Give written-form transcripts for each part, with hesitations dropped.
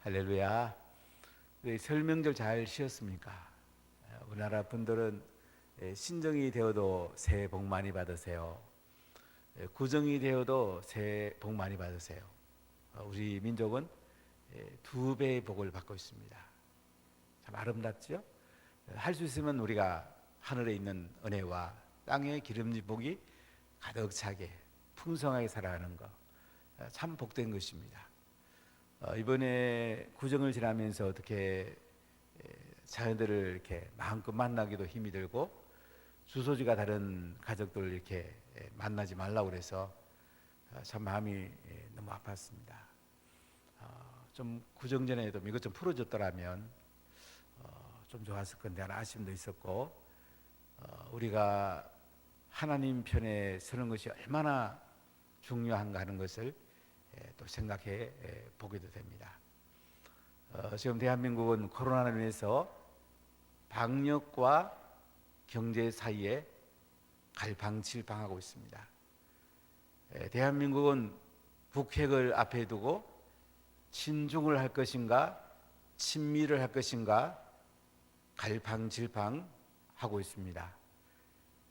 할렐루야. 네, 설 명절 잘 쉬었습니까? 우리나라 분들은 신정이 되어도 새해 복 많이 받으세요. 구정이 되어도 새해 복 많이 받으세요. 우리 민족은 두 배의 복을 받고 있습니다. 참 아름답죠? 할 수 있으면 우리가 하늘에 있는 은혜와 땅의 기름진 복이 가득 차게 풍성하게 살아가는 것, 참 복된 것입니다. 이번에 구정을 지나면서 어떻게 자녀들을 이렇게 마음껏 만나기도 힘이 들고 주소지가 다른 가족들을 이렇게 만나지 말라고 그래서 참 마음이 너무 아팠습니다. 좀 구정 전에도 이것 좀 풀어졌더라면 좀 좋았을 건데 하는 아쉬움도 있었고, 우리가 하나님 편에 서는 것이 얼마나 중요한가 하는 것을 또 생각해 보게도 됩니다. 지금 대한민국은 코로나로 인해서 방역과 경제 사이에 갈팡질팡하고 있습니다. 대한민국은 북핵을 앞에 두고 친중을 할 것인가 친미를 할 것인가 갈팡질팡하고 있습니다.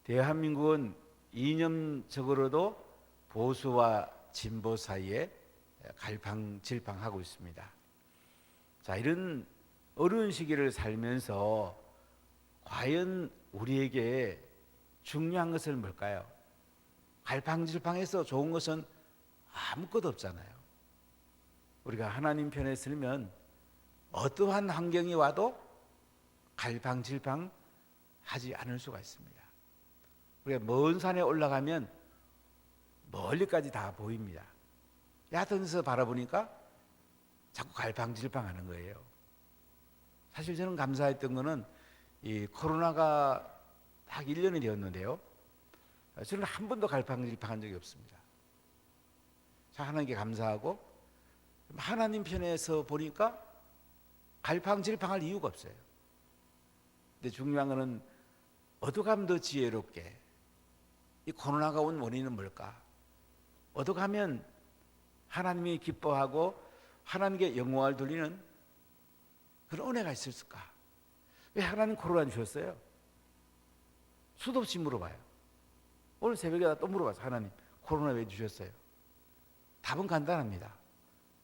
대한민국은 이념적으로도 보수와 진보 사이에 갈팡질팡하고 있습니다. 자, 이런 어려운 시기를 살면서 과연 우리에게 중요한 것은 뭘까요? 갈팡질팡해서 좋은 것은 아무것도 없잖아요. 우리가 하나님 편에 서면 어떠한 환경이 와도 갈팡질팡하지 않을 수가 있습니다. 우리가 먼 산에 올라가면 멀리까지 다 보입니다. 야단에서 바라보니까 자꾸 갈팡질팡하는 거예요. 사실 저는 감사했던 거는 이 코로나가 딱 1년이 되었는데요, 저는 한 번도 갈팡질팡한 적이 없습니다. 자, 하나님께 감사하고 하나님 편에서 보니까 갈팡질팡할 이유가 없어요. 근데 중요한 거는 어떻게 하면 더 지혜롭게, 이 코로나가 온 원인은 뭘까? 어떻게 하면 하나님이 기뻐하고 하나님께 영광을 돌리는 그런 은혜가 있을까? 왜 하나님 코로나 주셨어요? 수도 없이 물어봐요. 오늘 새벽에 또 물어봤어요. 하나님 코로나 왜 주셨어요? 답은 간단합니다.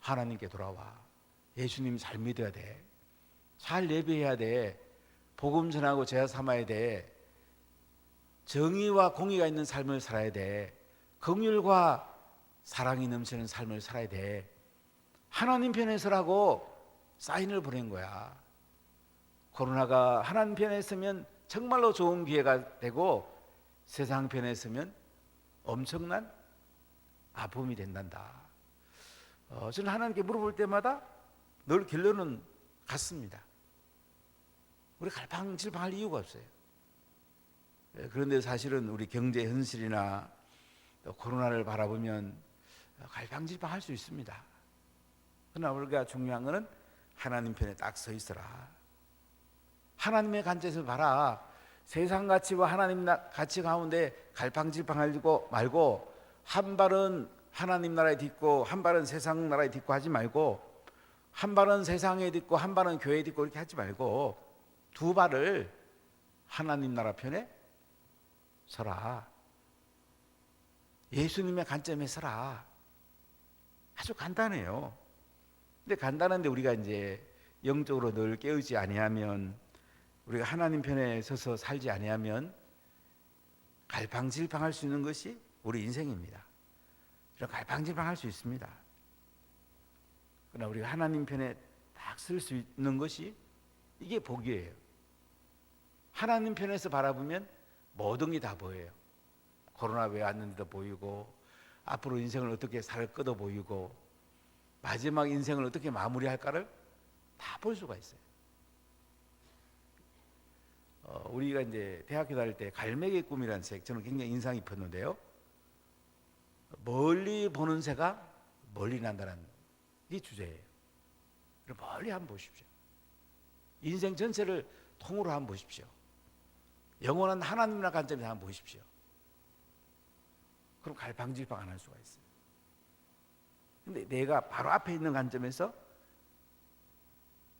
하나님께 돌아와. 예수님 잘 믿어야 돼. 잘 예배해야 돼. 복음 전하고 제자 삼아야 돼. 정의와 공의가 있는 삶을 살아야 돼. 긍휼과 사랑이 넘치는 삶을 살아야 돼. 하나님 편에 서라고 사인을 보낸 거야. 코로나가 하나님 편에 서면 정말로 좋은 기회가 되고 세상 편에 서면 엄청난 아픔이 된단다. 저는 하나님께 물어볼 때마다 늘 결론은 같습니다. 우리 갈팡질팡할 이유가 없어요. 그런데 사실은 우리 경제 현실이나 또 코로나를 바라보면 갈팡질팡할 수 있습니다. 그러나 우리가 중요한 것은 하나님 편에 딱 서 있어라. 하나님의 관점에서 봐라. 세상 가치와 하나님 가치 가운데 갈팡질팡하고 말고 한 발은 하나님 나라에 딛고 한 발은 세상 나라에 딛고 하지 말고, 한 발은 세상에 딛고 한 발은 교회에 딛고 이렇게 하지 말고 두 발을 하나님 나라 편에 서라. 예수님의 관점에 서라. 아주 간단해요. 근데 간단한데 우리가 이제 영적으로 늘 깨우지 아니하면, 우리가 하나님 편에 서서 살지 아니하면 갈팡질팡할 수 있는 것이 우리 인생입니다. 이런 갈팡질팡할 수 있습니다. 그러나 우리가 하나님 편에 딱 설 수 있는 것이 이게 복이에요. 하나님 편에서 바라보면 모든 게 다 보여요. 코로나 왜 왔는지도 보이고, 앞으로 인생을 어떻게 살 거도 보이고, 마지막 인생을 어떻게 마무리할까를 다 볼 수가 있어요. 우리가 이제 대학교 다닐 때 갈매기의 꿈이라는 책, 저는 굉장히 인상 깊었는데요, 멀리 보는 새가 멀리 난다는 이 주제예요. 멀리 한번 보십시오. 인생 전체를 통으로 한번 보십시오. 영원한 하나님이라는 관점에서 한번 보십시오. 그럼 갈팡질팡 안 할 수가 있어요. 근데 내가 바로 앞에 있는 관점에서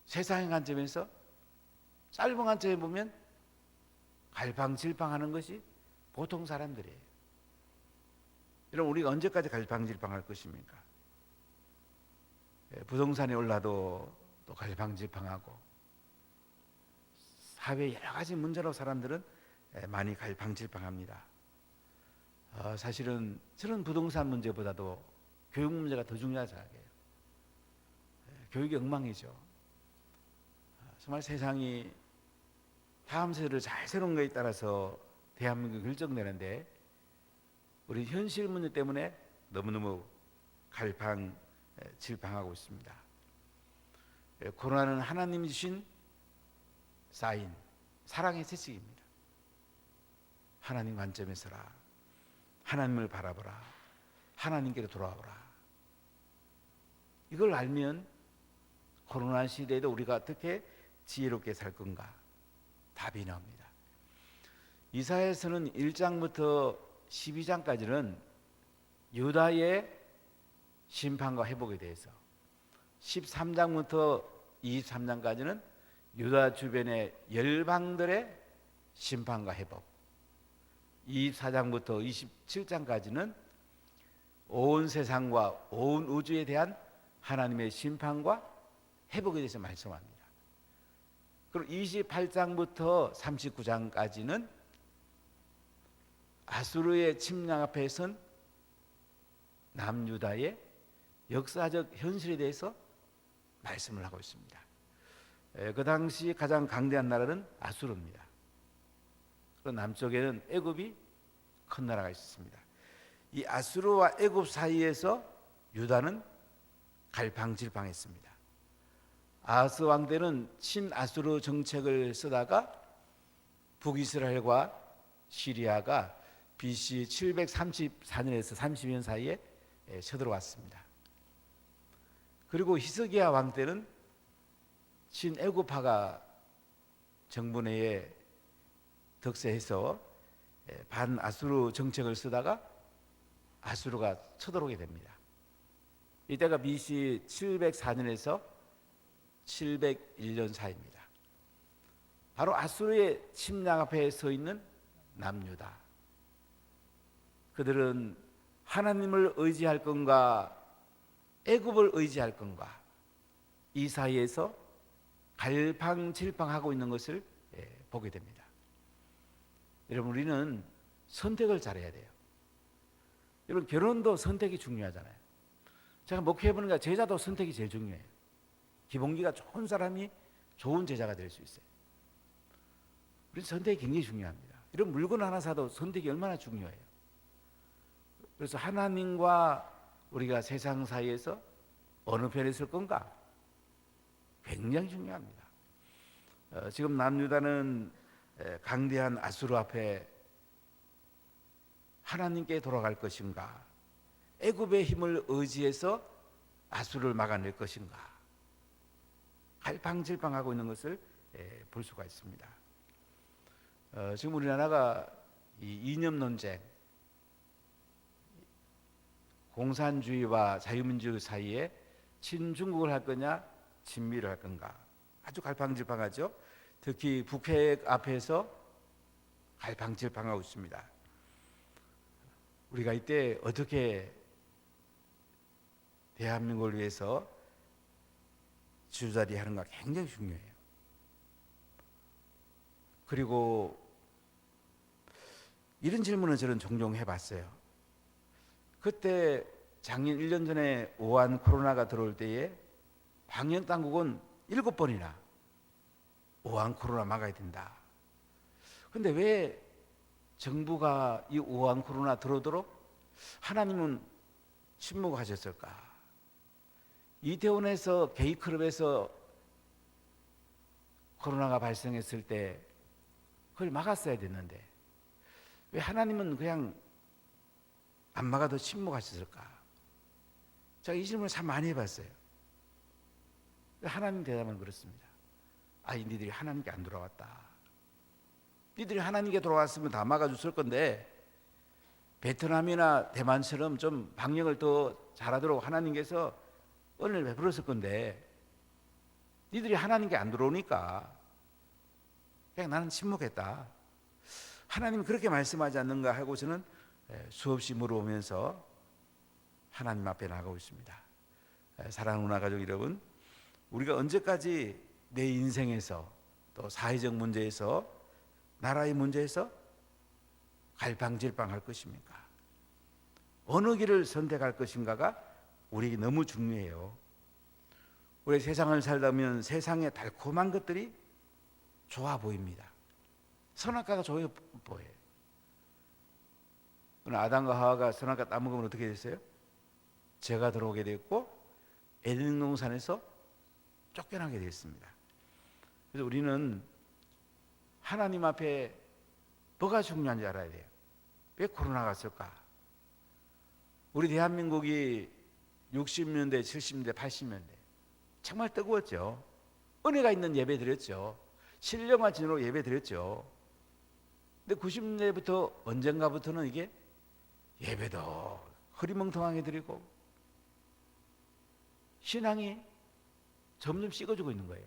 세상의 관점에서 짧은 관점에 보면 갈팡질팡하는 것이 보통 사람들이에요. 여러분, 우리가 언제까지 갈팡질팡할 것입니까? 부동산이 올라도 또 갈팡질팡하고, 사회 여러 가지 문제로 사람들은 많이 갈팡질팡합니다. 사실은 저는 부동산 문제보다도 교육 문제가 더 중요하다 생각해요. 교육이 엉망이죠. 정말 세상이 다음 세대를 잘 세우는 것에 따라서 대한민국이 결정되는데, 우리 현실 문제 때문에 너무너무 갈팡질팡하고 있습니다. 코로나는 하나님이 주신 사인, 사랑의 채찍입니다. 하나님 관점에 서라. 하나님을 바라보라. 하나님께로 돌아오라. 이걸 알면 코로나 시대에도 우리가 어떻게 지혜롭게 살 건가 답이 나옵니다. 이사야서는 1장부터 12장까지는 유다의 심판과 회복에 대해서, 13장부터 23장까지는 유다 주변의 열방들의 심판과 회복, 24장부터 27장까지는 온 세상과 온 우주에 대한 하나님의 심판과 회복에 대해서 말씀합니다. 그리고 28장부터 39장까지는 아수르의 침략 앞에 선 남유다의 역사적 현실에 대해서 말씀을 하고 있습니다. 그 당시 가장 강대한 나라는 아수르입니다. 그 남쪽에는 애굽이 큰 나라가 있었습니다. 이 아수르와 애굽 사이에서 유다는 갈팡질팡했습니다. 아하스 왕 때는 친아수르 정책을 쓰다가 북이스라엘과 시리아가 BC 734년에서 30년 사이에 쳐들어왔습니다. 그리고 히스기야 왕 때는 친애굽파가 정부 내에 득세해서 반아수르 정책을 쓰다가 아수르가 쳐들어오게 됩니다. 이때가 BC 704년에서 701년 사이입니다. 바로 아수르의 침략 앞에 서 있는 남유다. 그들은 하나님을 의지할 건가 애굽을 의지할 건가, 이 사이에서 갈팡질팡하고 있는 것을 보게 됩니다. 여러분, 우리는 선택을 잘해야 돼요. 여러분, 결혼도 선택이 중요하잖아요. 제가 목회해보니까 제자도 선택이 제일 중요해요. 기본기가 좋은 사람이 좋은 제자가 될 수 있어요. 우리 선택이 굉장히 중요합니다. 이런 물건 하나 사도 선택이 얼마나 중요해요. 그래서 하나님과 우리가 세상 사이에서 어느 편에 설 건가 굉장히 중요합니다. 지금 남유다는 강대한 아수르 앞에 하나님께 돌아갈 것인가, 애굽의 힘을 의지해서 아수르를 막아낼 것인가, 갈팡질팡하고 있는 것을 볼 수가 있습니다. 지금 우리나라가 이 이념 논쟁, 공산주의와 자유민주주의 사이에 친중국을 할 거냐 친미를 할 건가 아주 갈팡질팡하죠. 특히 북핵 앞에서 갈팡질팡하고 있습니다. 우리가 이때 어떻게 대한민국을 위해서 지도자리 하는가 굉장히 중요해요. 그리고 이런 질문을 저는 종종 해봤어요. 그때 작년 1년 전에 우한 코로나가 들어올 때에 방역 당국은 7번이나 우한 코로나 막아야 된다. 그런데 왜 정부가 이 우한 코로나 들어오도록 하나님은 침묵하셨을까? 이태원에서 게이클럽에서 코로나가 발생했을 때 그걸 막았어야 됐는데 왜 하나님은 그냥 안 막아도 침묵하셨을까? 제가 이 질문을 참 많이 해봤어요. 하나님 대답은 그렇습니다. 니들이 하나님께 안 돌아왔다. 니들이 하나님께 돌아왔으면 다 막아줬을 건데 베트남이나 대만처럼 좀 방역을 더 잘하도록 하나님께서 은혜를 베풀었을 건데 니들이 하나님께 안 들어오니까 그냥 나는 침묵했다. 하나님 그렇게 말씀하지 않는가 하고 저는 수없이 물어보면서 하나님 앞에 나가고 있습니다. 사랑하는 문화 가족 여러분, 우리가 언제까지 내 인생에서 또 사회적 문제에서 나라의 문제에서 갈팡질팡할 것입니까? 어느 길을 선택할 것인가가 우리에게 너무 중요해요. 우리 세상을 살다 보면 세상의 달콤한 것들이 좋아 보입니다. 선악과가 좋아 보여요. 아담과 하와가 선악과 따먹으면 어떻게 됐어요? 죄가 들어오게 됐고 에덴 동산에서 쫓겨나게 됐습니다. 그래서 우리는 하나님 앞에 뭐가 중요한지 알아야 돼요. 왜 코로나가 왔을까? 우리 대한민국이 60년대, 70년대, 80년대 정말 뜨거웠죠. 은혜가 있는 예배 드렸죠. 신령한 진으로 예배 드렸죠. 근데 90년대부터 언젠가부터는 이게 예배도 흐리멍텅하게 드리고 신앙이 점점 식어지고 있는 거예요.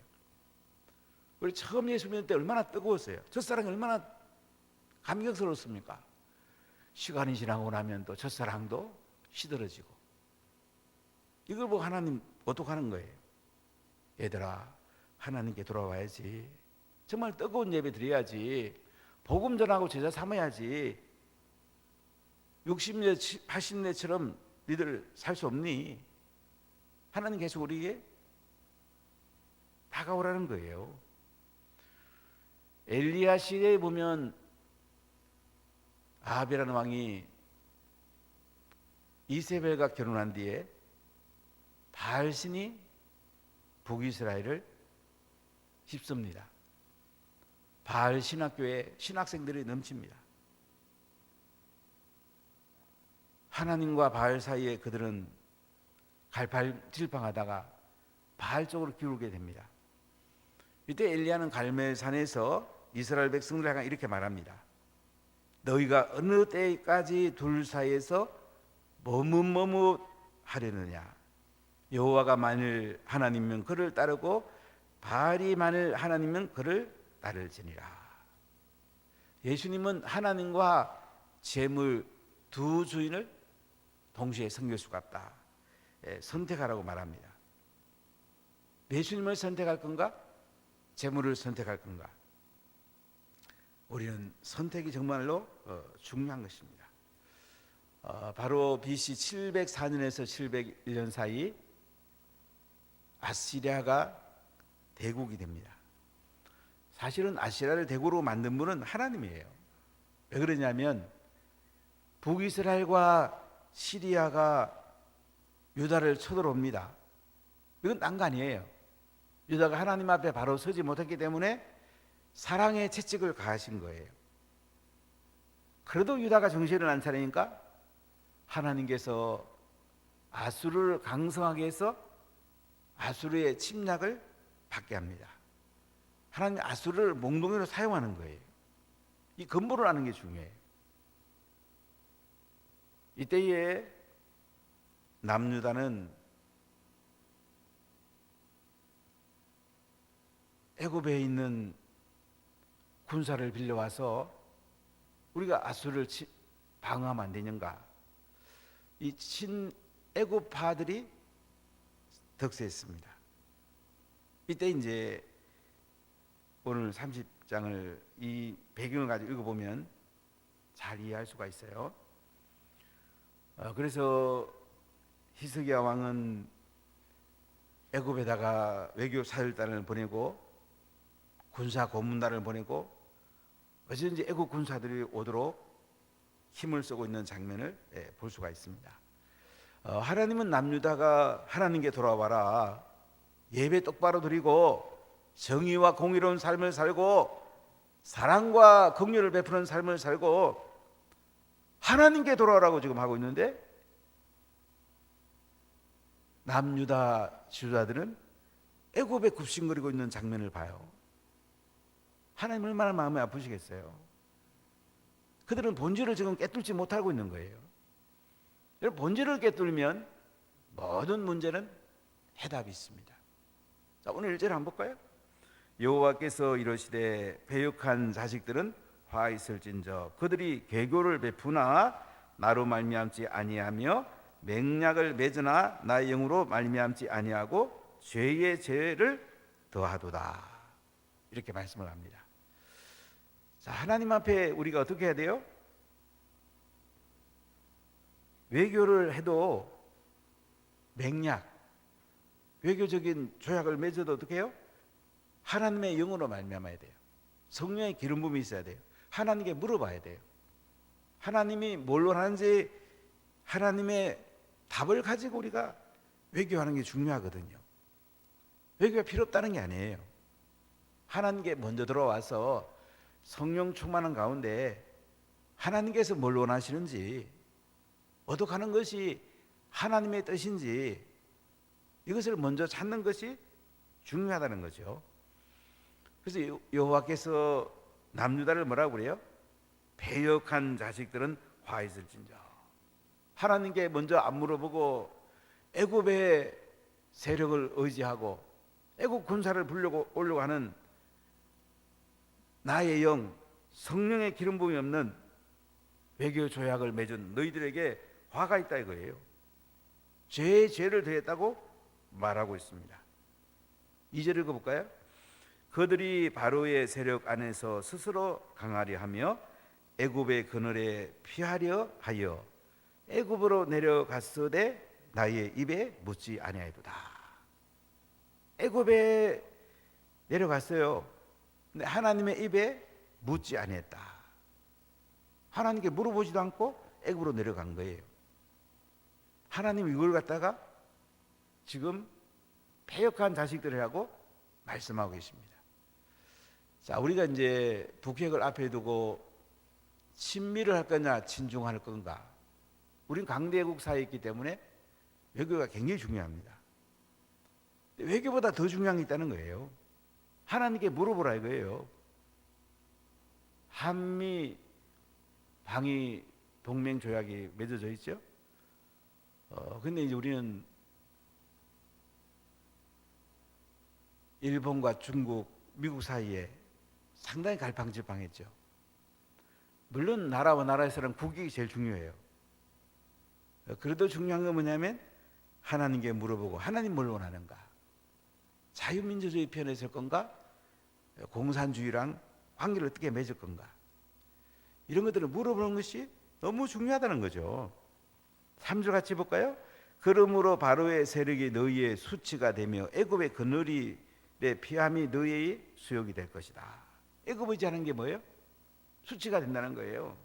우리 처음 예수 믿을 때 얼마나 뜨거웠어요. 첫사랑이 얼마나 감격스러웠습니까? 시간이 지나고 나면 또 첫사랑도 시들어지고. 이걸 보고 하나님 어떡하는 거예요? 얘들아, 하나님께 돌아와야지. 정말 뜨거운 예배 드려야지. 복음 전하고 제자 삼아야지. 60년, 80년처럼 니들 살 수 없니? 하나님 계속 우리에게 다가오라는 거예요. 엘리야 시대에 보면 아합이라는 왕이 이세벨과 결혼한 뒤에 바알신이 북이스라엘을 휩습니다. 바알 신학교에 신학생들이 넘칩니다. 하나님과 바알 사이에 그들은 갈팡질팡하다가 바알 쪽으로 기울게 됩니다. 이때 엘리야는 갈멜산에서 이스라엘 백성들을 향해 이렇게 말합니다. 너희가 어느 때까지 둘 사이에서 머뭇머뭇하려느냐? 여호와가 만일 하나님이면 그를 따르고 바알이 만일 하나님이면 그를 따를지니라. 예수님은 하나님과 재물 두 주인을 동시에 섬길 수가 없다. 선택하라고 말합니다. 예수님을 선택할 건가? 재물을 선택할 건가? 우리는 선택이 정말로 중요한 것입니다. 바로 BC 704년에서 701년 사이 아시리아가 대국이 됩니다. 사실은 아시리아를 대국으로 만든 분은 하나님이에요. 왜 그러냐면 북이스라엘과 시리아가 유다를 쳐들어옵니다. 이건 딴 거 아니에요. 유다가 하나님 앞에 바로 서지 못했기 때문에 사랑의 채찍을 가하신 거예요. 그래도 유다가 정신을 안 차리니까 하나님께서 아수르를 강성하게 해서 아수르의 침략을 받게 합니다. 하나님이 아수르를 몽둥이로 사용하는 거예요. 이 근본을 아는 게 중요해요. 이때에 남유다는 애굽에 있는 군사를 빌려와서 우리가 아수르를 방어하면 안 되는가? 이 친애굽파들이 득세했습니다. 이때 이제 오늘 30장을 이 배경을 가지고 읽어보면 잘 이해할 수가 있어요. 그래서 히스기야 왕은 애굽에다가 외교 사절단을 보내고 군사 고문단을 보내고 어쩐지 애굽 군사들이 오도록 힘을 쓰고 있는 장면을 볼 수가 있습니다. 하나님은 남유다가 하나님께 돌아와라, 예배 똑바로 드리고 정의와 공의로운 삶을 살고 사랑과 긍휼을 베푸는 삶을 살고 하나님께 돌아오라고 지금 하고 있는데 남유다 지도자들은 애굽에 굽신거리고 있는 장면을 봐요. 하나님 얼마나 마음이 아프시겠어요. 그들은 본질을 지금 깨뚫지 못하고 있는 거예요. 본질을 깨뚫으면 모든 문제는 해답이 있습니다. 자, 오늘 오늘 1절 한번 볼까요? 여호와께서 이르시되 배역한 자식들은 화 있을진저 그들이 계교를 베푸나 나로 말미암지 아니하며 맹약을 맺으나 나의 영으로 말미암지 아니하고 죄의 죄를 더하도다. 이렇게 말씀을 합니다. 자, 하나님 앞에 우리가 어떻게 해야 돼요? 외교를 해도 맹약, 외교적인 조약을 맺어도 어떻게 해요? 하나님의 영으로 말미암아야 돼요. 성령의 기름 부음이 있어야 돼요. 하나님께 물어봐야 돼요. 하나님이 뭘 원하는지 하나님의 답을 가지고 우리가 외교하는 게 중요하거든요. 외교가 필요 없다는 게 아니에요. 하나님께 먼저 들어와서 성령 충만한 가운데 하나님께서 뭘 원하시는지, 어떻게 것이 하나님의 뜻인지 이것을 먼저 찾는 것이 중요하다는 거죠. 그래서 여호와께서 남유다를 뭐라고 그래요? 배역한 자식들은 화 있을진저. 하나님께 먼저 안 물어보고 애굽의 세력을 의지하고 애굽 군사를 부르려고 하는 나의 영, 성령의 기름 부음이 없는 외교 조약을 맺은 너희들에게 화가 있다 이거예요. 죄의 죄를 더했다고 말하고 있습니다. 2절 읽어볼까요? 그들이 바로의 세력 안에서 스스로 강하려 하며 애굽의 그늘에 피하려 하여 애굽으로 내려갔으되 나의 입에 묻지 아니하리로다. 애굽에 내려갔어요. 근데 하나님의 입에 묻지 아니했다. 하나님께 물어보지도 않고 애굽으로 내려간 거예요. 하나님 이걸 갖다가 지금 패역한 자식들이라고 말씀하고 계십니다. 자, 우리가 이제 북핵을 앞에 두고 친밀을 할 거냐 친중할 건가? 우린 강대국 사이에 있기 때문에 외교가 굉장히 중요합니다. 외교보다 더 중요한 게 있다는 거예요. 하나님께 물어보라 이거예요. 한미 방위 동맹 조약이 맺어져 있죠. 근데 이제 우리는 일본과 중국, 미국 사이에 상당히 갈팡질팡했죠. 물론 나라와 나라에서는 국익이 제일 중요해요. 그래도 중요한 건 뭐냐면 하나님께 물어보고 하나님 뭘 원하는가? 자유민주주의 편에 설 건가? 공산주의랑 관계를 어떻게 맺을 건가? 이런 것들을 물어보는 것이 너무 중요하다는 거죠. 3절 같이 볼까요? 그러므로 바로의 세력이 너희의 수치가 되며 애굽의 그늘의 피함이 너희의 수욕이 될 것이다. 애굽 의지하는 게 뭐예요? 수치가 된다는 거예요.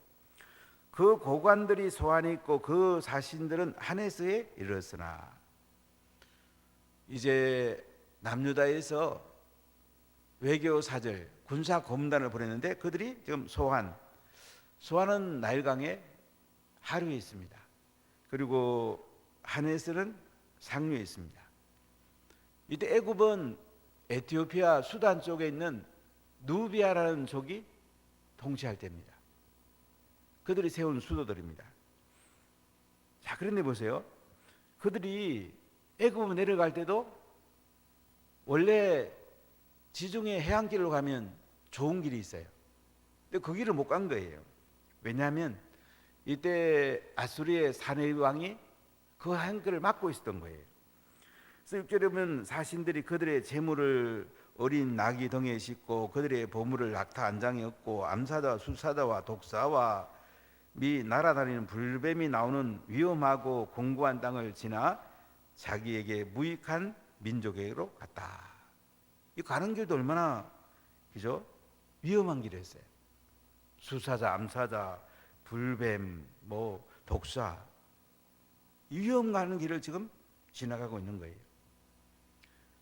그 고관들이 소환이 있고 그 사신들은 하네스에 이르렀으나 이제 남유다에서 외교사절 군사 고문단을 보냈는데 그들이 지금 소환은 나일강의 하류에 있습니다. 그리고 하네스는 상류에 있습니다. 이때 애굽은 에티오피아 수단 쪽에 있는 누비아라는 족이 통치할 때입니다. 그들이 세운 수도들입니다. 자, 그런데 보세요. 그들이 애굽으로 내려갈 때도 원래 지중해 해안길로 가면 좋은 길이 있어요. 근데 그 길을 못 간 거예요. 왜냐하면 이때 아수리의 사내의 왕이 그 해안길을 막고 있었던 거예요. 그래서 6절에 보면 사신들이 그들의 재물을 어린 나귀 덩이에 싣고 그들의 보물을 낙타 안장에 얹고 암사자와 수사자와 독사와 미 날아다니는 불뱀이 나오는 위험하고 공고한 땅을 지나 자기에게 무익한 민족에게로 갔다. 이 가는 길도 얼마나 그죠? 위험한 길이었어요. 수사자, 암사자, 불뱀, 독사, 위험 가는 길을 지금 지나가고 있는 거예요.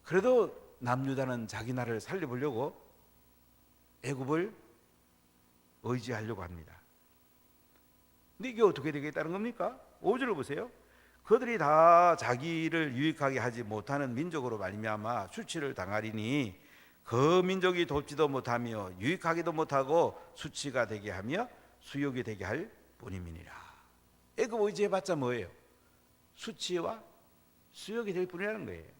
그래도 남유다는 자기 나라를 살려보려고 애굽을 의지하려고 합니다. 근데 이게 어떻게 되겠다는 겁니까? 5절을 보세요. 그들이 다 자기를 유익하게 하지 못하는 민족으로 말미암아 수치를 당하리니 그 민족이 돕지도 못하며 유익하기도 못하고 수치가 되게 하며 수욕이 되게 할 뿐임이니라. 애굽 의지해봤자 뭐예요? 수치와 수욕이 될 뿐이라는 거예요.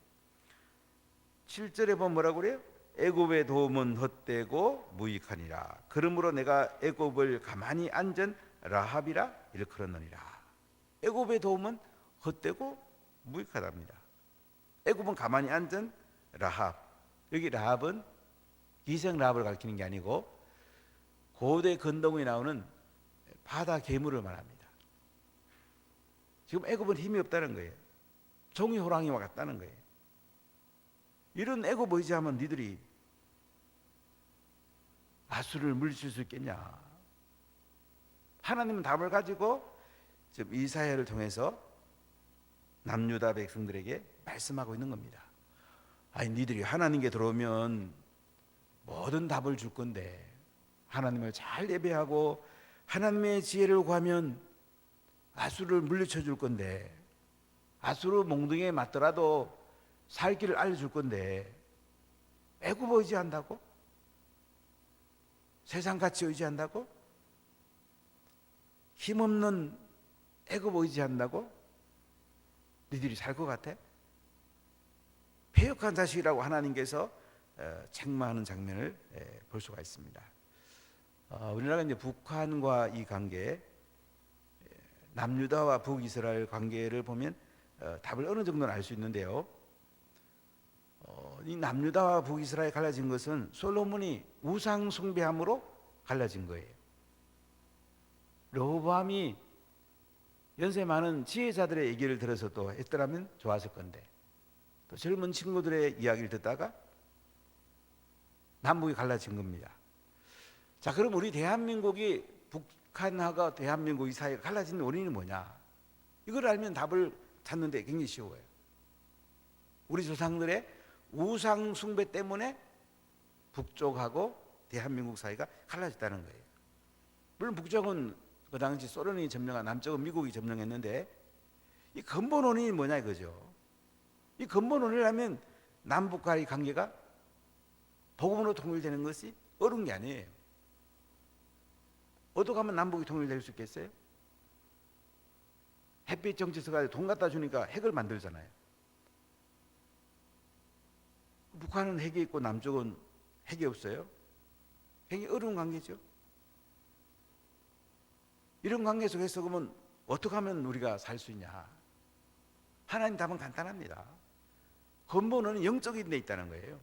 7절에 보면 뭐라고 그래요? 애굽의 도움은 헛되고 무익하니라. 그러므로 내가 애굽을 가만히 앉은 라합이라 일컬었느니라. 애굽의 도움은 헛되고 무익하답니다. 애굽은 가만히 앉은 라합. 여기 라합은 기생 라합을 가리키는 게 아니고 고대 근동에 나오는 바다 괴물을 말합니다. 지금 애굽은 힘이 없다는 거예요. 종이 호랑이와 같다는 거예요. 이런 애굽 의지하면 니들이 아수를 물리칠 수 있겠냐? 하나님은 답을 가지고 지금 이사야를 통해서 남유다 백성들에게 말씀하고 있는 겁니다. 아니 니들이 하나님께 들어오면 모든 답을 줄 건데 하나님을 잘 예배하고 하나님의 지혜를 구하면 아수를 물리쳐 줄 건데 아수르 몽둥이에 맞더라도 살 길을 알려줄 건데 애굽 의지한다고? 세상같이 의지한다고? 힘없는 애굽 의지한다고? 너희들이 살 것 같아? 패역한 자식이라고 하나님께서 책망하는 장면을 볼 수가 있습니다. 우리나라가 이제 북한과 이 관계, 남유다와 북이스라엘 관계를 보면 답을 어느 정도는 알 수 있는데요. 이 남유다와 북이스라엘 갈라진 것은 솔로몬이 우상 숭배함으로 갈라진 거예요. 르호보암이 연세 많은 지혜자들의 얘기를 들어서 또 했더라면 좋았을 건데 또 젊은 친구들의 이야기를 듣다가 남북이 갈라진 겁니다. 자, 그럼 우리 대한민국이 북한하고 대한민국 이 사이가 갈라진 원인이 뭐냐? 이걸 알면 답을 찾는데 굉장히 쉬워요. 우리 조상들의 우상 숭배 때문에 북쪽하고 대한민국 사이가 갈라졌다는 거예요. 물론 북쪽은 그 당시 소련이 점령한, 남쪽은 미국이 점령했는데 이 근본 원인이 뭐냐 이거죠. 이 근본 원인이라면 남북과의 관계가 복음으로 통일되는 것이 어려운 게 아니에요. 어떻게 하면 남북이 통일될 수 있겠어요? 햇빛 정치서가 돈 갖다 주니까 핵을 만들잖아요. 북한은 핵이 있고 남쪽은 핵이 없어요. 굉장히 어려운 관계죠. 이런 관계 속에서 그러면 어떻게 하면 우리가 살 수 있냐? 하나님 답은 간단합니다. 근본은 영적인 데 있다는 거예요.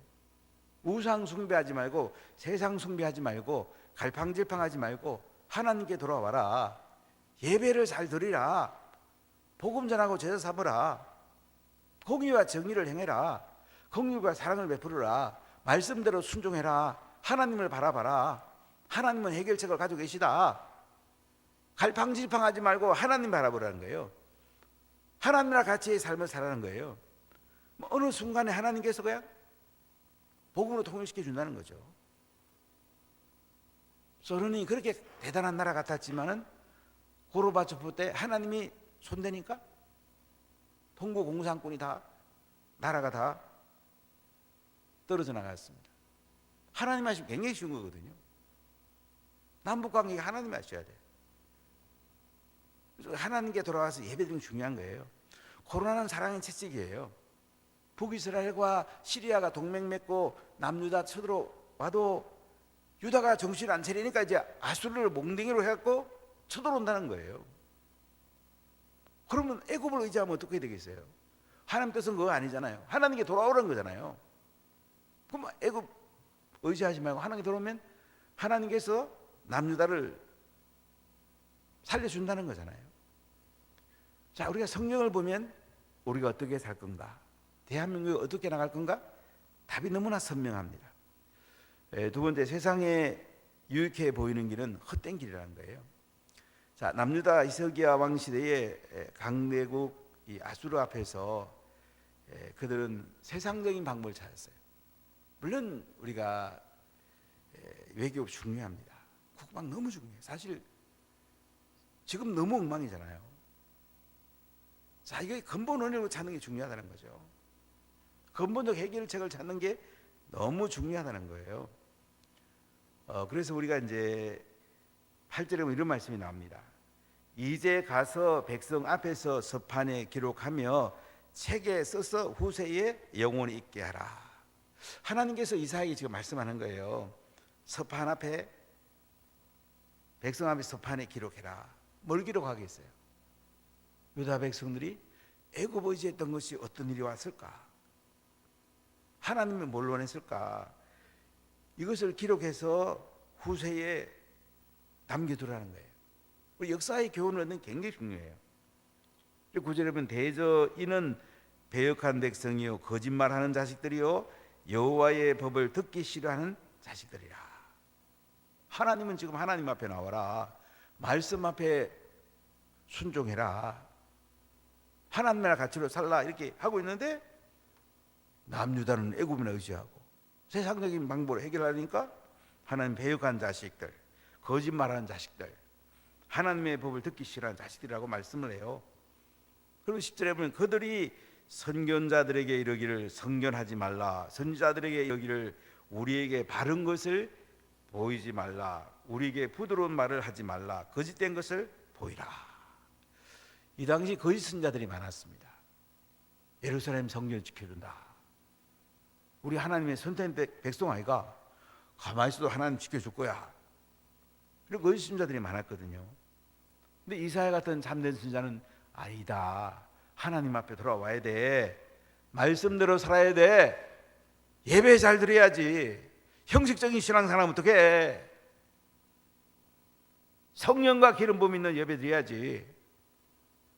우상 숭배하지 말고 세상 숭배하지 말고 갈팡질팡하지 말고 하나님께 돌아와라. 예배를 잘 드리라. 복음 전하고 제사 삼으라. 공의와 정의를 행해라. 긍휼과 사랑을 베풀어라. 말씀대로 순종해라. 하나님을 바라봐라. 하나님은 해결책을 가지고 계시다. 갈팡질팡하지 말고 하나님 바라보라는 거예요. 하나님이랑 같이 삶을 살아가는 거예요. 어느 순간에 하나님께서 그냥 복음으로 통일시켜 준다는 거죠. 소련이 그렇게 대단한 나라 같았지만은 고르바초프 때 하나님이 손대니까 동구 공산군이 다 나라가 다 떨어져 나갔습니다. 하나님 하시면 굉장히 쉬운 거거든요. 남북 관계가 하나님 하셔야 돼요. 하나님께 돌아와서 예배드리는 게 중요한 거예요. 코로나는 사랑의 채찍이에요. 북이스라엘과 시리아가 동맹 맺고 남유다 쳐들어와도 유다가 정신을 안 차리니까 이제 아수르를 몽둥이로 해갖고 쳐들어온다는 거예요. 그러면 애굽을 의지하면 어떻게 되겠어요? 하나님 뜻은 그거 아니잖아요. 하나님께 돌아오라는 거잖아요. 그럼 애굽 의지하지 말고 하나님께 돌아오면 하나님께서 남유다를 살려준다는 거잖아요. 자, 우리가 성경을 보면 우리가 어떻게 살 건가? 대한민국이 어떻게 나갈 건가? 답이 너무나 선명합니다. 두 번째, 세상에 유익해 보이는 길은 헛된 길이라는 거예요. 자, 남유다 히스기야 왕 시대에 강대국 이 아수르 앞에서 그들은 세상적인 방법을 찾았어요. 물론 우리가 외교 중요합니다. 국방 너무 중요해요. 사실 지금 너무 엉망이잖아요. 자, 이게 근본 원인을 찾는 게 중요하다는 거죠. 근본적 해결책을 찾는 게 너무 중요하다는 거예요. 그래서 우리가 이제 8절에 보면 이런 말씀이 나옵니다. 이제 가서 백성 앞에서 서판에 기록하며 책에 써서 후세에 영원히 있게 하라. 하나님께서 이사야에게 지금 말씀하는 거예요. 서판 앞에, 백성 앞에 서판에 기록해라. 뭘 기록하겠어요? 유다 백성들이 애굽 의지했던 것이 어떤 일이 왔을까? 하나님이 뭘 원했을까? 이것을 기록해서 후세에 남겨두라는 거예요. 우리 역사의 교훈을 얻는 게 굉장히 중요해요. 9절에 보면 대저 이는 배역한 백성이요 거짓말하는 자식들이요 여호와의 법을 듣기 싫어하는 자식들이라. 하나님은 지금 하나님 앞에 나와라. 말씀 앞에 순종해라. 하나님 나라 가치로 살라 이렇게 하고 있는데 남유다는 애굽이나 의지하고 세상적인 방법으로 해결하니까 하나님 배역한 자식들, 거짓말하는 자식들, 하나님의 법을 듣기 싫어하는 자식들이라고 말씀을 해요. 그리고 10절에 보면 그들이 선견자들에게 이르기를 선견하지 말라, 선지자들에게 이르기를 우리에게 바른 것을 보이지 말라, 우리에게 부드러운 말을 하지 말라, 거짓된 것을 보이라. 이 당시 거짓 선지자들이 많았습니다. 예루살렘 성전을 지켜준다. 우리 하나님의 선택된 백성 아이가 가만히 있어도 하나님 지켜줄 거야. 그리고 거짓 선지자들이 많았거든요. 근데 이사야 같은 참된 선지자는 아니다. 하나님 앞에 돌아와야 돼. 말씀대로 살아야 돼. 예배 잘 드려야지. 형식적인 신앙생활하면 어떡해. 성령과 기름 부음 있는 예배 드려야지.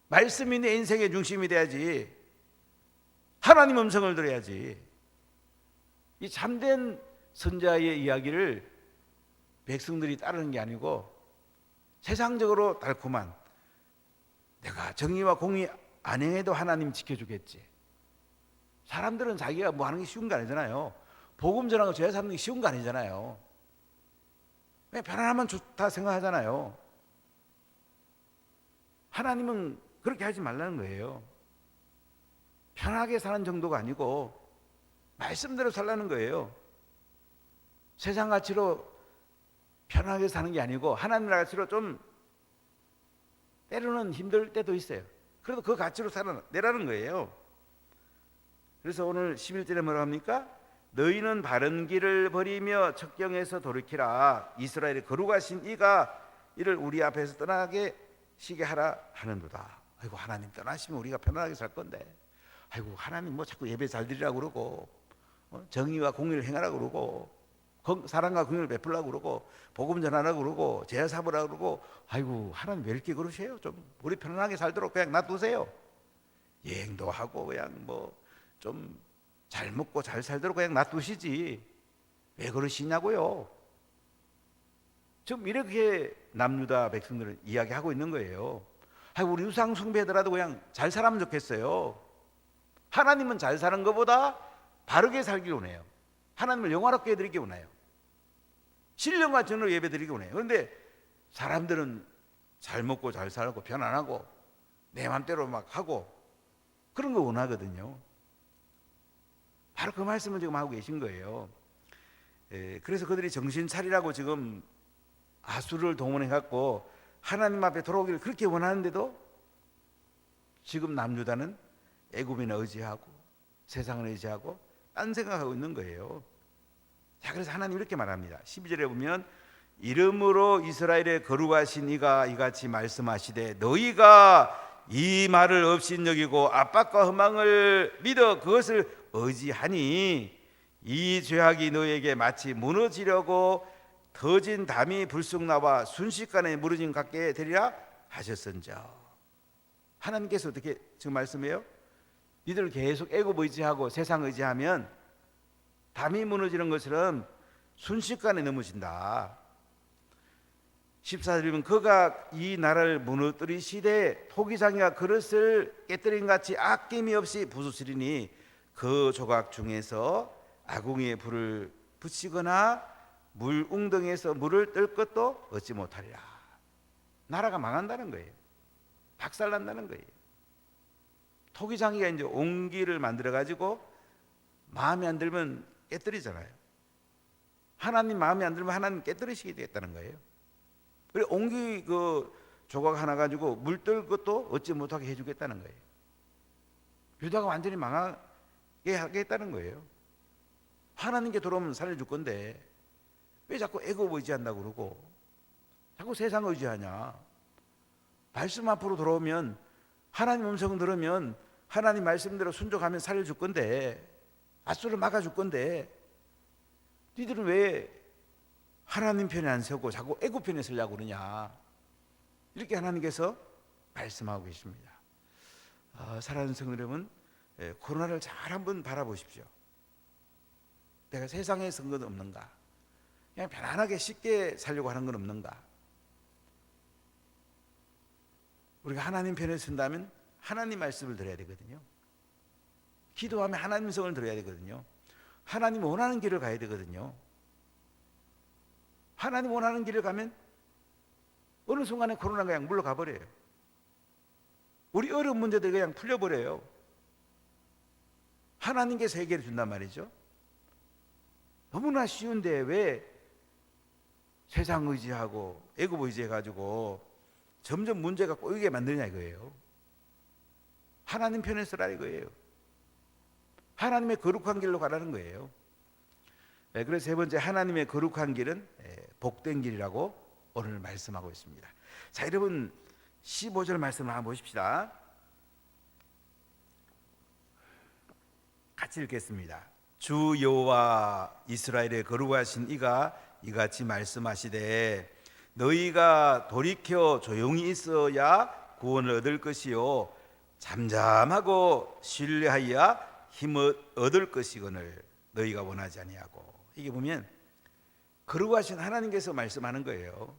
말씀이 내 인생의 중심이 돼야지. 하나님 음성을 들어야지. 이 참된 선지자의 이야기를 백성들이 따르는 게 아니고 세상적으로 달콤한, 내가 정의와 공의 안 행해도 하나님 지켜주겠지. 사람들은 자기가 뭐 하는 게 쉬운 거 아니잖아요. 복음 전하고 죄 사는 게 쉬운 거 아니잖아요. 그냥 편안하면 좋다 생각하잖아요. 하나님은 그렇게 하지 말라는 거예요. 편하게 사는 정도가 아니고 말씀대로 살라는 거예요. 세상 가치로 편하게 사는 게 아니고 하나님 가치로 좀 때로는 힘들 때도 있어요. 그래도 그 가치로 살아내라는 거예요. 그래서 오늘 11절에 뭐라고 합니까? 너희는 바른 길을 버리며 척경에서 돌이키라. 이스라엘의 거룩하신 이가 이를 우리 앞에서 떠나게 시게 하라 하는도다. 아이고, 하나님 떠나시면 우리가 편안하게 살 건데, 아이고, 하나님 뭐 자꾸 예배 잘 드리라고 그러고 정의와 공의를 행하라고 그러고 사랑과 긍휼을 베풀라고 그러고 복음 전하라고 그러고 죄 사부라고 그러고, 아이고, 하나님 왜 이렇게 그러세요? 좀 우리 편안하게 살도록 그냥 놔두세요. 여행도 하고 그냥 뭐 좀 잘 먹고 잘 살도록 그냥 놔두시지 왜 그러시냐고요. 지금 이렇게 남유다 백성들은 이야기하고 있는 거예요. 아이고, 우리 우상 숭배하더라도 그냥 잘 살면 좋겠어요. 하나님은 잘 사는 것보다 바르게 살기 원해요. 하나님을 영화롭게 해드리기 원해요. 신령과 전으로 예배드리기 원해요. 그런데 사람들은 잘 먹고 잘 살고 편안하고 내 맘대로 막 하고 그런 거 원하거든요. 바로 그 말씀을 지금 하고 계신 거예요. 그래서 그들이 정신 차리라고 지금 아수를 동원해 갖고 하나님 앞에 돌아오기를 그렇게 원하는데도 지금 남유다는 애굽이나 의지하고 세상을 의지하고 딴 생각하고 있는 거예요. 자, 그래서 하나님 이렇게 말합니다. 12절에 보면 이름으로 이스라엘의 거룩하신 이가 이같이 말씀하시되 너희가 이 말을 업신여기고 압박과 허망을 믿어 그것을 의지하니 이 죄악이 너희에게 마치 무너지려고 터진 담이 불쑥 나와 순식간에 무너진 같게 되리라 하셨은즉. 하나님께서 어떻게 지금 말씀해요? 니들 계속 애굽 의지하고 세상 의지하면 담이 무너지는 것처럼 순식간에 넘어진다. 14절이면 그가 이 나라를 무너뜨리시되 토기장이가 그릇을 깨뜨린 같이 아낌이 없이 부수시리니 그 조각 중에서 아궁이에 불을 붙이거나 물 웅덩이에서 물을 뜰 것도 얻지 못하리라. 나라가 망한다는 거예요. 박살난다는 거예요. 토기장이가 이제 옹기를 만들어 가지고 마음에 안 들면 깨뜨리잖아요. 하나님 마음에 안 들면 하나님 깨뜨리시게 되겠다는 거예요. 그리고 옹기 그 조각 하나 가지고 물 뜰 것도 얻지 못하게 해주겠다는 거예요. 유다가 완전히 망하게 하겠다는 거예요. 하나님께 돌아오면 살려줄 건데 왜 자꾸 애굽 의지한다고 그러고 자꾸 세상 의지하냐. 말씀 앞으로 돌아오면 하나님 음성 들으면 하나님 말씀대로 순종하면 살려줄 건데 앗수를 막아줄 건데 니들은 왜 하나님 편에 안 서고 자꾸 애굽 편에 서려고 그러냐. 이렇게 하나님께서 말씀하고 계십니다. 사랑하는 성도 여러분, 코로나를 잘 한번 바라보십시오. 내가 세상에 선 건 없는가? 그냥 편안하게 쉽게 살려고 하는 건 없는가? 우리가 하나님 편에 선다면 하나님 말씀을 들어야 되거든요. 기도하면 하나님 성을 들어야 되거든요. 하나님 원하는 길을 가야 되거든요. 하나님 원하는 길을 가면 어느 순간에 코로나가 그냥 물러가 버려요. 우리 어려운 문제들 그냥 풀려버려요. 하나님께서 해결해 준단 말이죠. 너무나 쉬운데 왜 세상 의지하고 애굽 의지해가지고 점점 문제가 꼬이게 만드냐 이거예요. 하나님 편에 서라 이거예요. 하나님의 거룩한 길로 가라는 거예요. 그래서 세 번째, 하나님의 거룩한 길은 복된 길이라고 오늘 말씀하고 있습니다. 자, 여러분 15절 말씀을 한번 보십시다. 같이 읽겠습니다. 주 여호와 이스라엘의 거룩하신 이가 이같이 말씀하시되 너희가 돌이켜 조용히 있어야 구원을 얻을 것이요 잠잠하고 신뢰하여 힘을 얻을 것이거늘 너희가 원하지 아니하고. 이게 보면 거룩하신 하나님께서 말씀하는 거예요.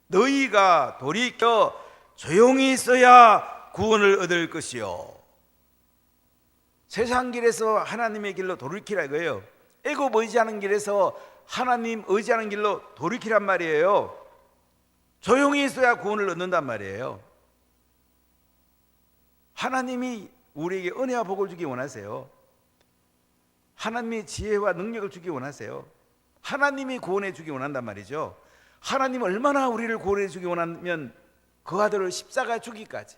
너희가 돌이켜 조용히 있어야 구원을 얻을 것이요. 세상 길에서 하나님의 길로 돌이키라 이거예요. 애굽 의지하는 길에서 하나님 의지하는 길로 돌이키란 말이에요. 조용히 있어야 구원을 얻는단 말이에요. 하나님이 우리에게 은혜와 복을 주기 원하세요. 하나님이 지혜와 능력을 주기 원하세요. 하나님이 구원해 주기 원한단 말이죠. 하나님 얼마나 우리를 구원해 주기 원하면 그 아들을 십자가에 주기까지,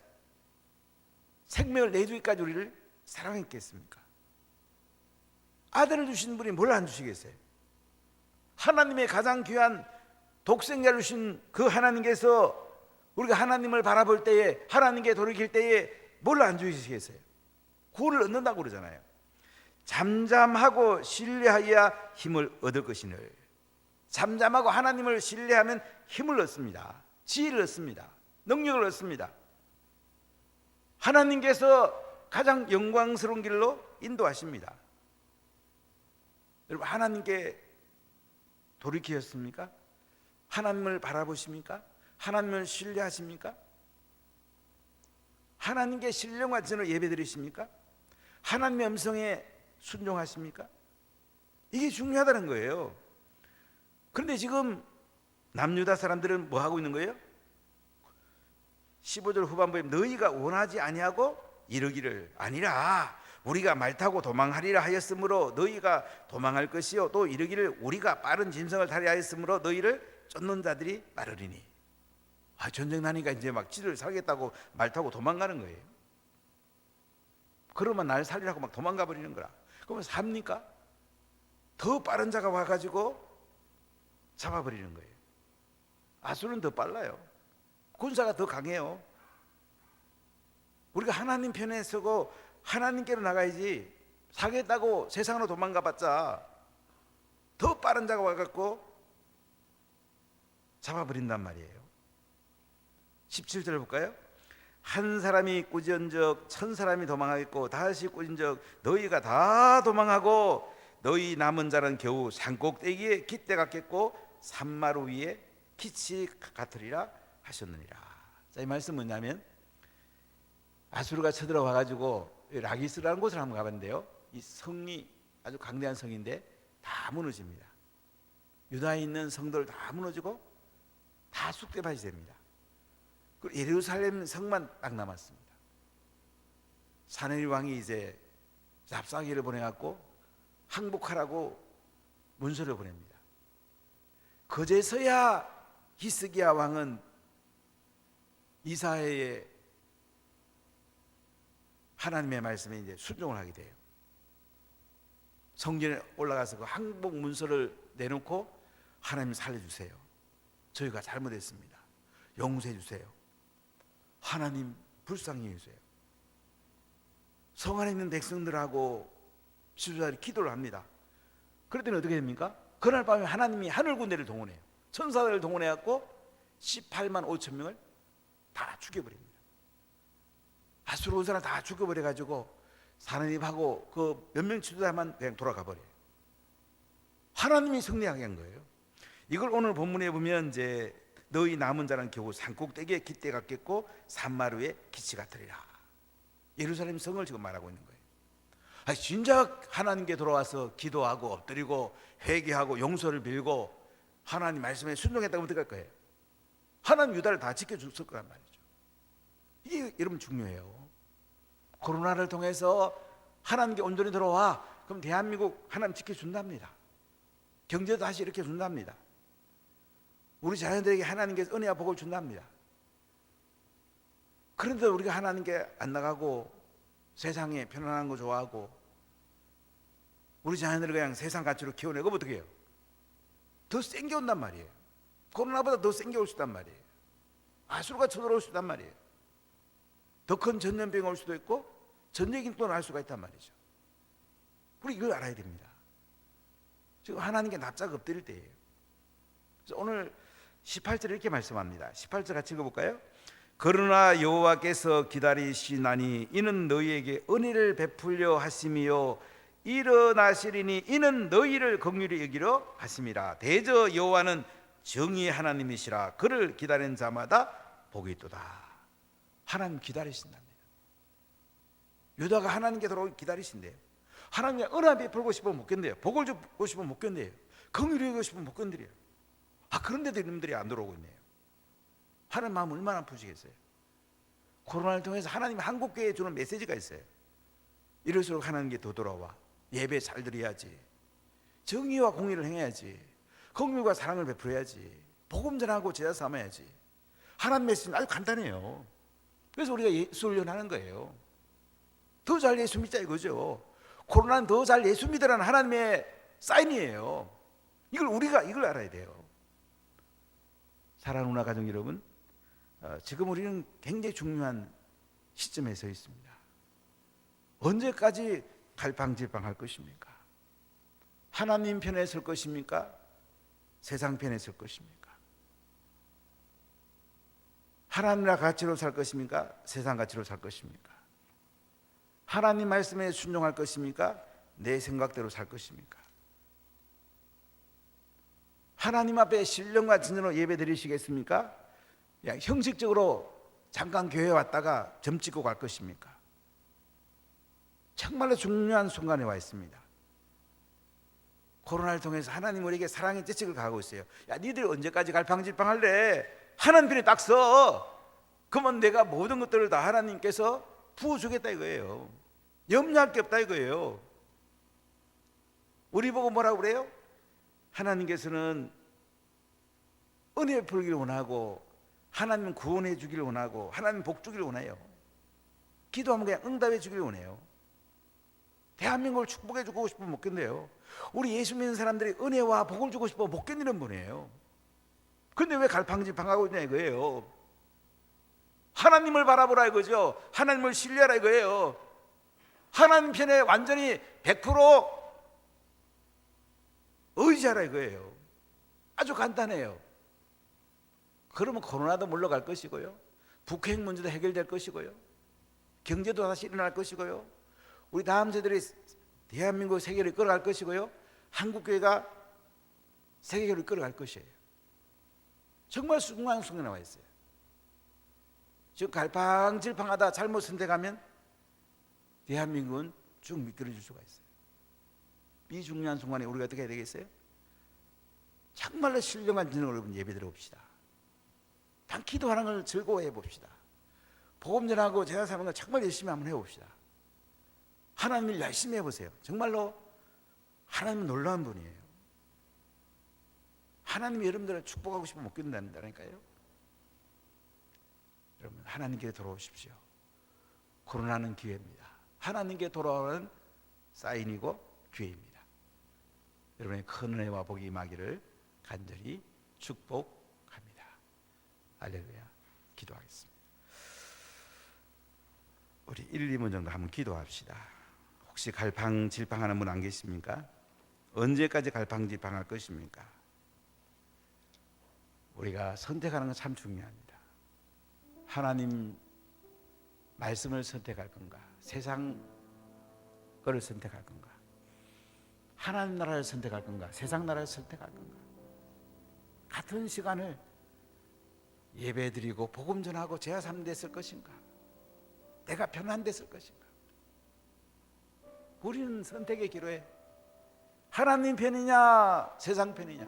생명을 내주기까지 우리를 사랑했겠습니까? 아들을 주신 분이 뭘 안 주시겠어요? 하나님의 가장 귀한 독생자를 주신 그 하나님께서 우리가 하나님을 바라볼 때에, 하나님께 돌이킬 때에 뭘 안 주시겠어요? 구원을 얻는다고 그러잖아요. 잠잠하고 신뢰하여야 힘을 얻을 것이늘. 잠잠하고 하나님을 신뢰하면 힘을 얻습니다. 지혜를 얻습니다. 능력을 얻습니다. 하나님께서 가장 영광스러운 길로 인도하십니다. 여러분, 하나님께 돌이키셨습니까? 하나님을 바라보십니까? 하나님을 신뢰하십니까? 하나님께 신령과 전을 예배드리십니까? 하나님의 음성에 순종하십니까? 이게 중요하다는 거예요. 그런데 지금 남유다 사람들은 뭐 하고 있는 거예요? 15절 후반부에 너희가 원하지 아니하고 이르기를 아니라 우리가 말 타고 도망하리라 하였으므로 너희가 도망할 것이요 또 이르기를 우리가 빠른 짐승을 타리라 하였으므로 너희를 쫓는 자들이 따르리니. 전쟁 나니까 이제 막 지를 살겠다고 말 타고 도망가는 거예요. 그러면 날 살리라고 막 도망가 버리는 거라. 그러면 삽니까? 더 빠른 자가 와가지고 잡아버리는 거예요. 아수르는 더 빨라요. 군사가 더 강해요. 우리가 하나님 편에 서고 하나님께로 나가야지, 사겠다고 세상으로 도망가 봤자 더 빠른 자가 와갖고 잡아버린단 말이에요. 17절 볼까요? 한 사람이 꾸짖은적 천 사람이 도망하겠고 다시 꾸짖은적 너희가 다 도망하고 너희 남은 자는 겨우 산꼭대기에 깃대 같겠고 산마루 위에 기치 같으리라 하셨느니라. 자, 이 말씀 뭐냐면 아수르가 쳐들어와 가지고 라기스라는 곳을 한번 가봤는데요, 이 성이 아주 강대한 성인데 다 무너집니다. 유다에 있는 성들 다 무너지고 다 쑥대밭이 됩니다. 그리고 예루살렘 성만 딱 남았습니다. 사내리 왕이 이제 랍사기를 보내갖고 항복하라고 문서를 보냅니다. 그제서야 히스기야 왕은 이사야의 하나님의 말씀에 이제 순종을 하게 돼요. 성전에 올라가서 그 항복 문서를 내놓고 하나님 살려주세요. 저희가 잘못했습니다. 용서해 주세요. 하나님 불쌍히 해주세요. 성 안에 있는 백성들하고 지도자들이 기도를 합니다. 그랬더니 어떻게 됩니까? 그날 밤에 하나님이 하늘 군대를 동원해요. 천사들을 동원해갖고 18만 5천 명을 다 죽여버립니다. 아수르 온 사람 다 죽여버려가지고 하나님하고 그 몇 명 지도자만 그냥 돌아가 버려요. 하나님이 승리하게 한 거예요. 이걸 오늘 본문에 보면 이제 너희 남은 자는 겨우 산꼭대기에 깃대 같겠고 산마루에 기치 같으리라. 예루살렘 성을 지금 말하고 있는 거예요. 아니, 진작 하나님께 돌아와서 기도하고 엎드리고 회개하고 용서를 빌고 하나님 말씀에 순종했다고 어떻게 할 거예요? 하나님 유다를 다 지켜줬을 거란 말이죠. 이게 여러분 중요해요. 코로나를 통해서 하나님께 온전히 들어와, 그럼 대한민국 하나님 지켜준답니다. 경제도 다시 이렇게 준답니다. 우리 자녀들에게 하나님께서 은혜와 복을 준답니다. 그런데 우리가 하나님께 안 나가고 세상에 편안한 거 좋아하고 우리 자녀들을 그냥 세상 가치로 키워내고 어떻게 해요? 더 센게 온단 말이에요. 코로나보다 더 센 게 올 수 있단 말이에요. 아수르가 쳐들어올 수 있단 말이에요. 더 큰 전염병이 올 수도 있고 전쟁이 또 날 수가 있단 말이죠. 우리 이걸 알아야 됩니다. 지금 하나님께 납작 엎드릴 때예요. 그래서 오늘 18절에 이렇게 말씀합니다. 18절 같이 읽어볼까요? 그러나 여호와께서 기다리시나니 이는 너희에게 은혜를 베풀려 하심이요 일어나시리니 이는 너희를 긍휼히 여기려 하심이라. 대저 여호와는 정의의 하나님이시라. 그를 기다리는 자마다 복이 있도다. 하나님 기다리신답니다. 유다가 하나님께 돌아오기 기다리신대요. 하나님께 은혜 베풀고 싶으면 못 견뎌요. 복을 주고 싶으면 못 견뎌요. 긍휼히 여기고 싶으면 못 견뎌요. 그런데도 이놈들이 안 들어오고 있네요. 하나님 마음 얼마나 아프시겠어요. 코로나를 통해서 하나님이 한국교회에 주는 메시지가 있어요. 이럴수록 하나님께 더 돌아와. 예배 잘 드려야지. 정의와 공의를 행해야지. 긍휼과 사랑을 베풀어야지. 복음 전하고 제자 삼아야지. 하나님 메시지는 아주 간단해요. 그래서 우리가 예수 훈련하는 거예요. 더 잘 예수 믿자 이거죠. 코로나는 더 잘 예수 믿으라는 하나님의 사인이에요. 이걸 알아야 돼요. 사랑하는 누나 가족 여러분, 지금 우리는 굉장히 중요한 시점에 서 있습니다. 언제까지 갈팡질팡할 것입니까? 하나님 편에 설 것입니까? 세상 편에 설 것입니까? 하나님의 가치로 살 것입니까? 세상 가치로 살 것입니까? 하나님 말씀에 순종할 것입니까? 내 생각대로 살 것입니까? 하나님 앞에 신령과 진정으로 예배 드리시겠습니까? 그냥 형식적으로 잠깐 교회 왔다가 점 찍고 갈 것입니까? 정말로 중요한 순간에 와 있습니다. 코로나를 통해서 하나님 우리에게 사랑의 재책을 가하고 있어요. 야, 니들 언제까지 갈팡질팡할래? 하나님 편에 딱 서. 그러면 내가 모든 것들을 다 하나님께서 부어주겠다 이거예요. 염려할 게 없다 이거예요. 우리 보고 뭐라고 그래요? 하나님께서는 은혜 베풀기를 원하고 하나님은 구원해 주기를 원하고 하나님 복 주기를 원해요. 기도하면 그냥 응답해 주기를 원해요. 대한민국을 축복해 주고 싶으면 못 견뎌요. 우리 예수 믿는 사람들이 은혜와 복을 주고 싶으면 못 견디는 분이에요. 그런데 왜 갈팡질팡하고 있냐 이거예요. 하나님을 바라보라 이거죠. 하나님을 신뢰하라 이거예요. 하나님 편에 완전히 100% 의지하라 이거예요. 아주 간단해요. 그러면 코로나도 물러갈 것이고요, 북핵 문제도 해결될 것이고요, 경제도 다시 일어날 것이고요, 우리 다음 세대들이 대한민국 세계를 이끌어갈 것이고요, 한국교회가 세계를 이끌어갈 것이에요. 정말 순간순간에 나와 있어요. 지금 갈팡질팡하다 잘못 선택하면 대한민국은 쭉 미끄러질 수가 있어요. 이 중요한 순간에 우리가 어떻게 해야 되겠어요? 정말로 신령한 진정으로 여러분 예배 드려봅시다. 단 기도하는 걸 즐거워해 봅시다. 복음 전하고 제사 사는 걸 정말 열심히 한번 해봅시다. 하나님을 열심히 해보세요. 정말로 하나님은 놀라운 분이에요. 하나님이 여러분들을 축복하고 싶으면 못 견딘다니까요. 여러분 하나님께 돌아오십시오. 코로나는 기회입니다. 하나님께 돌아오는 사인이고 기회입니다. 여러분의 큰 은혜와 복이 임하기를 간절히 축복합니다. 할렐루야. 기도하겠습니다. 우리 1, 2분 정도 한번 기도합시다. 혹시 갈팡질팡하는 분 안 계십니까? 언제까지 갈팡질팡할 것입니까? 우리가 선택하는 건 참 중요합니다. 하나님 말씀을 선택할 건가? 세상 거를 선택할 건가? 하나님 나라를 선택할 건가? 세상 나라를 선택할 건가? 같은 시간을 예배드리고 복음 전하고 제가 삶 됐을 것인가? 내가 편안됐을 것인가? 우리는 선택의 기로에 하나님 편이냐 세상 편이냐,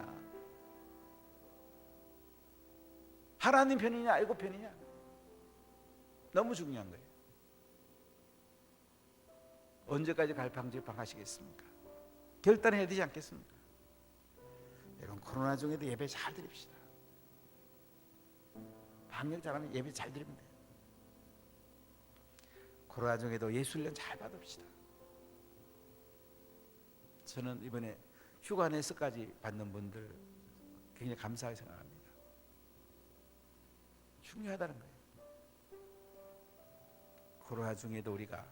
하나님 편이냐 애고 편이냐, 너무 중요한 거예요. 언제까지 갈팡질팡하시겠습니까? 결단해야 되지 않겠습니까? 여러분, 코로나 중에도 예배 잘 드립시다. 방역 잘하면 예배 잘 드리면 돼요. 코로나 중에도 예수 훈련 잘 받읍시다. 저는 이번에 휴가 내서까지 받는 분들 굉장히 감사하게 생각합니다. 중요하다는 거예요. 코로나 중에도 우리가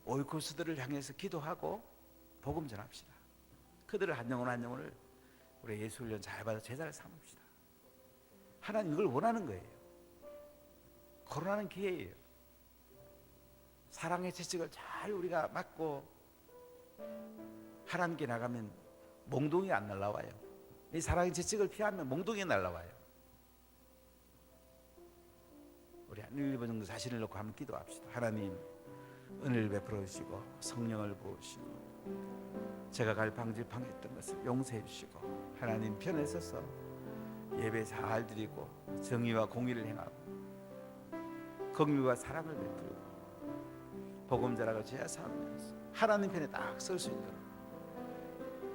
오이코스들을 향해서 기도하고 복음 전합시다. 그들을 한 영혼을 우리 예수 훈련 잘 받아 제자를 삼읍시다. 하나님 이걸 원하는 거예요. 코로나는 기회예요. 사랑의 채찍을 잘 우리가 맞고 하나님께 나가면 몽둥이 안 날라와요. 이 사랑의 채찍을 피하면 몽둥이 날라와요. 우리 한 1, 2분 정도 자신을 놓고 한번 기도합시다. 하나님, 은혜를 베풀어 주시고 성령을 부으시고 제가 갈팡질팡했던 것을 용서해 주시고 하나님 편에 서서 예배 잘 드리고 정의와 공의를 행하고 긍휼과 사랑을 베풀고 복음 전하고 죄 사하면서 하나님 편에 딱 설 수 있도록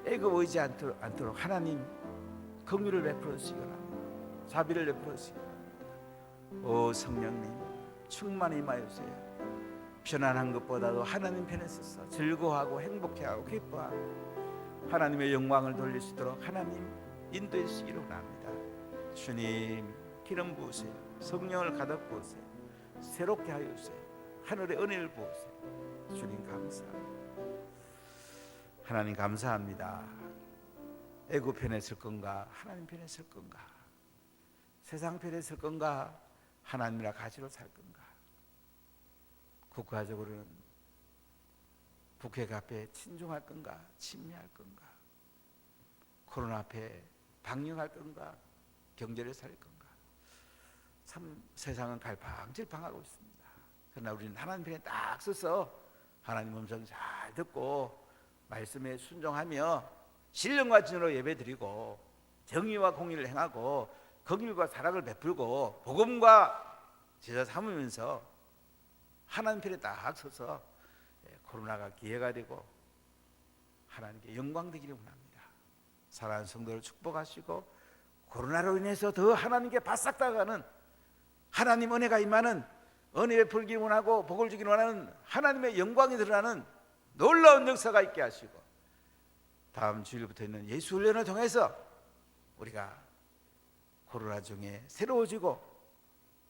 애굽 의지 않도록 하나님 긍휼을 베풀어 주시거나 자비를 베풀어 주시거나, 오 성령님 충만히 임하여주세요. 편안한 것보다도 하나님 편에 서서 즐거워하고 행복해하고 기뻐하고 하나님의 영광을 돌릴 수 있도록 하나님 인도해 주시기를 원합니다. 주님 기름 부으세요. 성령을 가득 부으세요. 새롭게 하여 주세요. 하늘의 은혜를 부으세요. 주님 감사합니다. 하나님 감사합니다. 애굽 편에 설 건가 하나님 편에 설 건가, 세상 편에 설 건가 하나님이라 가지로 살 건가, 국가적으로는 북핵 앞에 친중할 건가 친미할 건가, 코로나 앞에 방역할 건가 경제를 살 건가. 참 세상은 갈팡질팡하고 있습니다. 그러나 우리는 하나님 편에 딱 서서 하나님 음성 잘 듣고 말씀에 순종하며 신령과 진으로 예배드리고 정의와 공의를 행하고 긍휼과 사랑을 베풀고 복음과 제자 삼으면서 하나님 편에 딱 서서 코로나가 기회가 되고 하나님께 영광 되기를 원합니다. 사랑하는 성도를 축복하시고 코로나로 인해서 더 하나님께 바싹 다가가는 하나님 은혜가 임하는, 은혜 베풀기 원하고 복을 주기 원하는 하나님의 영광이 드러나는 놀라운 역사가 있게 하시고 다음 주일부터 있는 예수 훈련을 통해서 우리가 코로나 중에 새로워지고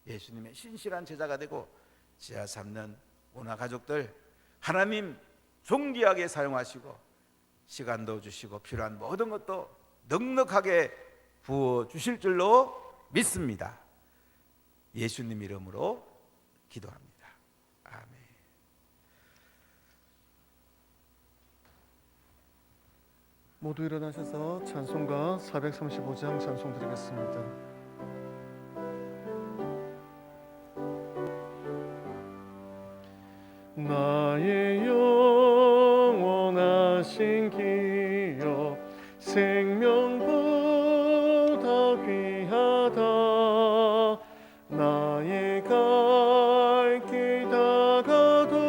예수님의 신실한 제자가 되고 지하 삼는 오나 가족들 하나님 존귀하게 사용하시고 시간도 주시고 필요한 모든 것도 넉넉하게 부어 주실 줄로 믿습니다. 예수님 이름으로 기도합니다. 아멘. 모두 일어나셔서 찬송가 435장 찬송 드리겠습니다. 나의 영원하신 기여 생명보다 귀하다. 나의 갈 길 다가도록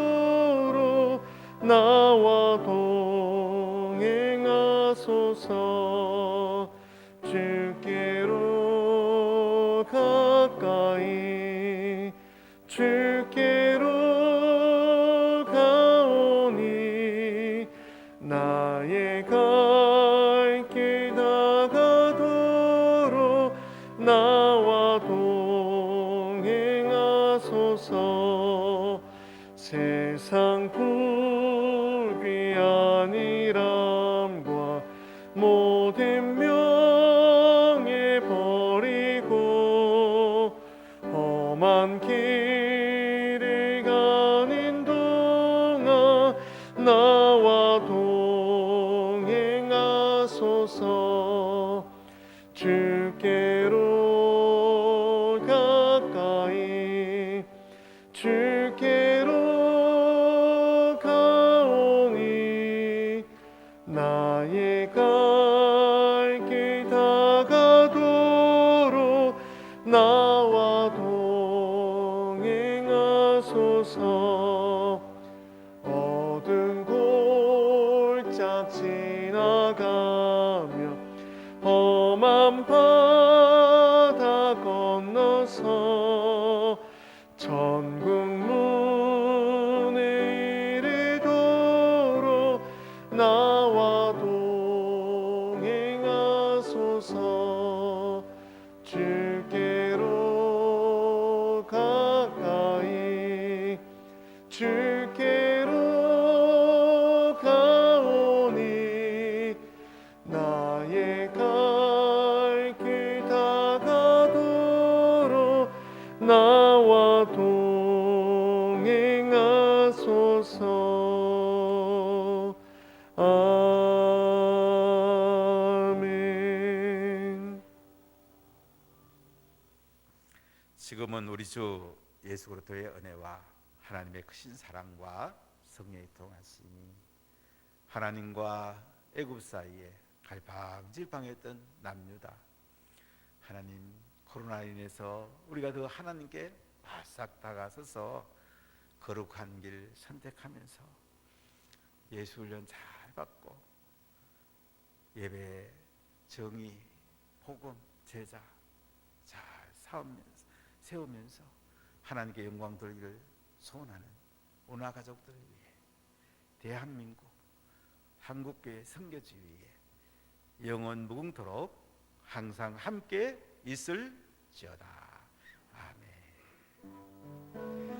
나와 동행하소서. 주께로 가까이 주께로 가오니 나의 행하소서. 주께로 가까이 주께로 가오니 나의 갈 길 다가도록 나와 동행하소서. 어두운 골짝 지나가며 험한 바다 건너서 천국 문에 이르도록 나와 동행하소서. 주께로 가까이 주께로 가오니 나의 갈 길 다가도록 나와 동행하소서. 아멘. 지금은 우리 주 예수 그리스도의 은혜와 하나님의 크신 사랑과 성령의 동하심이 하나님과 애굽 사이에 갈팡질팡했던 남유다, 하나님 코로나 인해서 우리가 더 하나님께 바싹 다가서서 거룩한 길 선택하면서 예수 훈련 잘 받고 예배, 정의, 복음, 제자 잘 세우면서 하나님께 영광 돌리기를 소원하는 오나 가족들을 위해 대한민국 한국교회 선교지 위에 영원 무궁토록 항상 함께 있을지어다.